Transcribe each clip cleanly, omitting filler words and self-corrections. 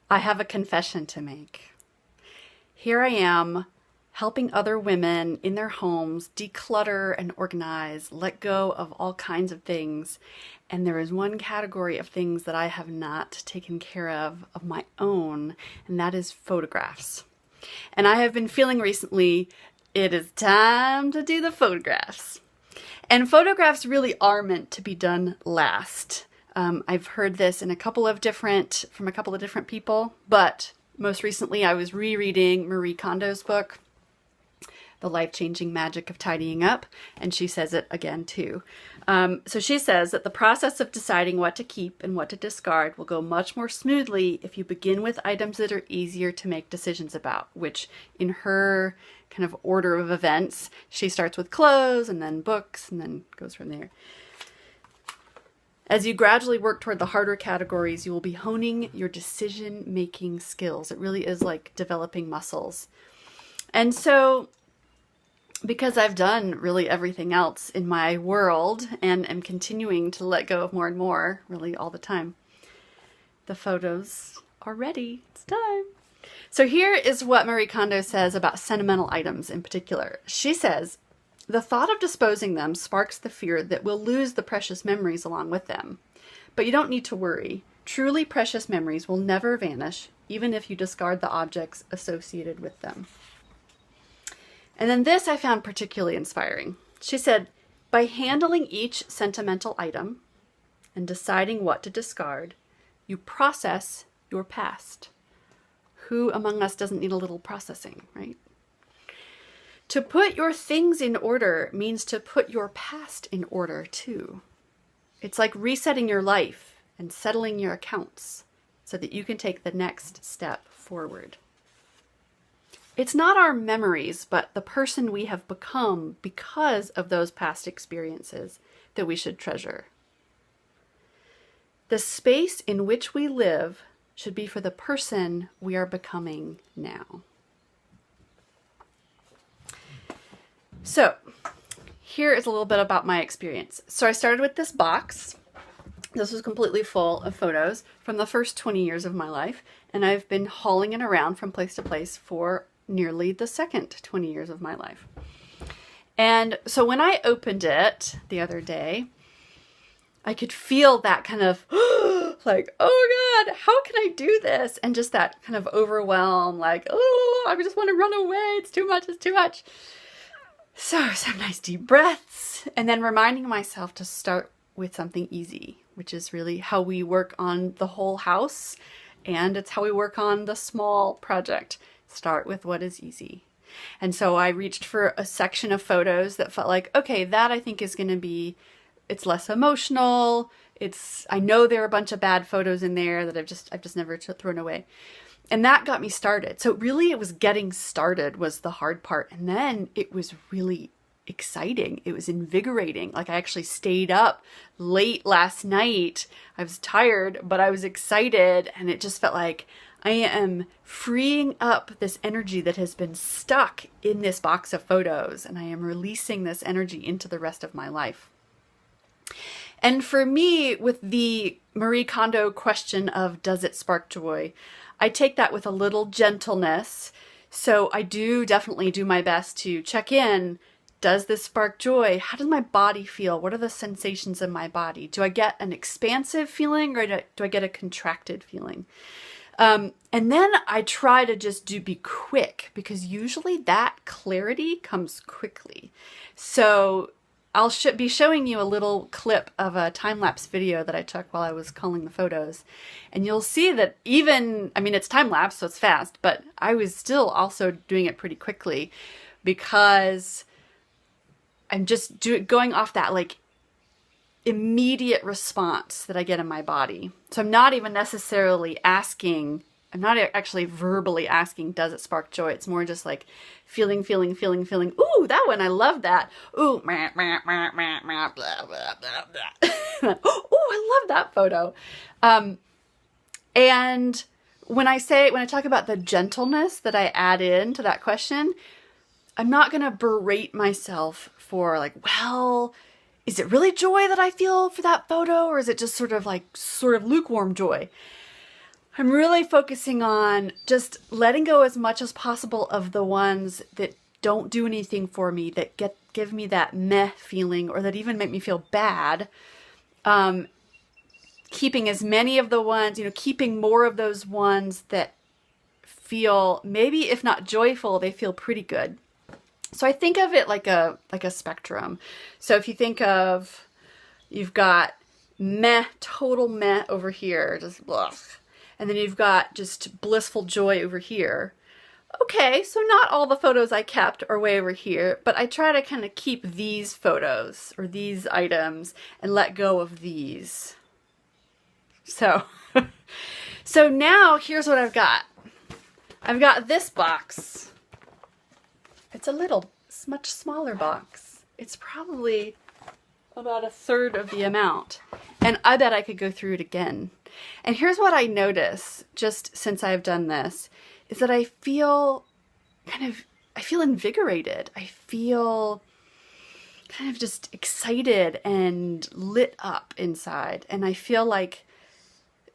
I have a confession to make. Here I am helping other women in their homes declutter and organize, let go of all kinds of things. And there is one category of things that I have not taken care of my own, and that is photographs. And I have been feeling recently, it is time to do the photographs. And photographs really are meant to be done last. I've heard this from a couple of different people, but most recently I was rereading Marie Kondo's book, The Life-Changing Magic of Tidying Up, and she says it again too. So she says that the process of deciding what to keep and what to discard will go much more smoothly if you begin with items that are easier to make decisions about, which in her kind of order of events, she starts with clothes and then books and then goes from there. As you gradually work toward the harder categories, you will be honing your decision-making skills. It really is like developing muscles. And so, because I've done really everything else in my world and am continuing to let go of more and more, really all the time, the photos are ready. It's time. So here is what Marie Kondo says about sentimental items in particular. She says, the thought of disposing them sparks the fear that we'll lose the precious memories along with them. But you don't need to worry. Truly precious memories will never vanish, even if you discard the objects associated with them. And then this I found particularly inspiring. She said, by handling each sentimental item and deciding what to discard, you process your past. Who among us doesn't need a little processing, right? To put your things in order means to put your past in order too. It's like resetting your life and settling your accounts so that you can take the next step forward. It's not our memories, but the person we have become because of those past experiences that we should treasure. The space in which we live should be for the person we are becoming now. So here is a little bit about my experience. So I started with this box. This was completely full of photos from the first 20 years of my life, and I've been hauling it around from place to place for nearly the second 20 years of my life. And so when I opened it the other day, I could feel that kind of like, oh God, how can I do this? And just that kind of overwhelm, like, oh, I just want to run away. It's too much. It's too much. So some nice deep breaths, and then reminding myself to start with something easy, which is really how we work on the whole house, and it's how we work on the small project. Start with what is easy. And so I reached for a section of photos that felt like, okay, that I think is going to be, it's less emotional. I know there are a bunch of bad photos in there that I've just never thrown away. And that got me started. So really it was getting started was the hard part. And then it was really exciting. It was invigorating. Like I actually stayed up late last night. I was tired, but I was excited. And it just felt like I am freeing up this energy that has been stuck in this box of photos. And I am releasing this energy into the rest of my life. And for me, with the Marie Kondo question of, does it spark joy? I take that with a little gentleness. So I do definitely do my best to check in. Does this spark joy? How does my body feel? What are the sensations in my body? Do I get an expansive feeling or do I get a contracted feeling? And then I try to just be quick, because usually that clarity comes quickly. So I'll be showing you a little clip of a time-lapse video that I took while I was culling the photos. And you'll see that it's time-lapse, so it's fast, but I was still also doing it pretty quickly because I'm just going off that like immediate response that I get in my body. So I'm not even necessarily asking, I'm not actually verbally asking, does it spark joy? It's more just like feeling. Ooh, that one, I love that. Ooh, blah, blah, blah, blah, blah, blah. Ooh, I love that photo. And when I talk about the gentleness that I add in to that question, I'm not going to berate myself for like, well, is it really joy that I feel for that photo? Or is it just sort of lukewarm joy? I'm really focusing on just letting go as much as possible of the ones that don't do anything for me, that give me that meh feeling, or that even make me feel bad. Keeping as many of the ones, keeping more of those ones that feel, maybe if not joyful, they feel pretty good. So I think of it like a spectrum. So if you think of, you've got meh, total meh over here, just blah. And then you've got just blissful joy over here. Okay, so not all the photos I kept are way over here, but I try to kind of keep these photos or these items and let go of these. So, so now here's what I've got. I've got this box. It's a much smaller box. It's probably about a third of the amount. And I bet I could go through it again. And here's what I notice just since I've done this, is that I feel invigorated. I feel kind of just excited and lit up inside. And I feel like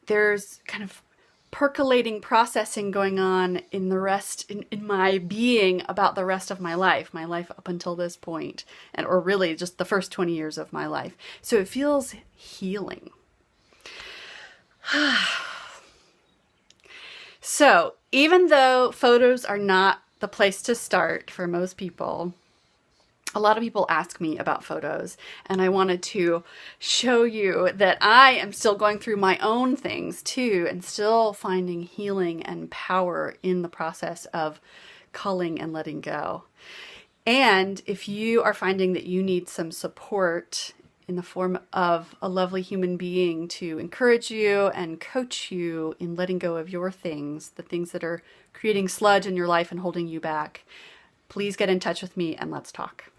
there's kind of percolating processing going on in my being about the rest of my life up until this point, or really just the first 20 years of my life. So it feels healing. So even though photos are not the place to start for most people, a lot of people ask me about photos, and I wanted to show you that I am still going through my own things too, and still finding healing and power in the process of culling and letting go. And if you are finding that you need some support in the form of a lovely human being to encourage you and coach you in letting go of your things, the things that are creating sludge in your life and holding you back, please get in touch with me and let's talk.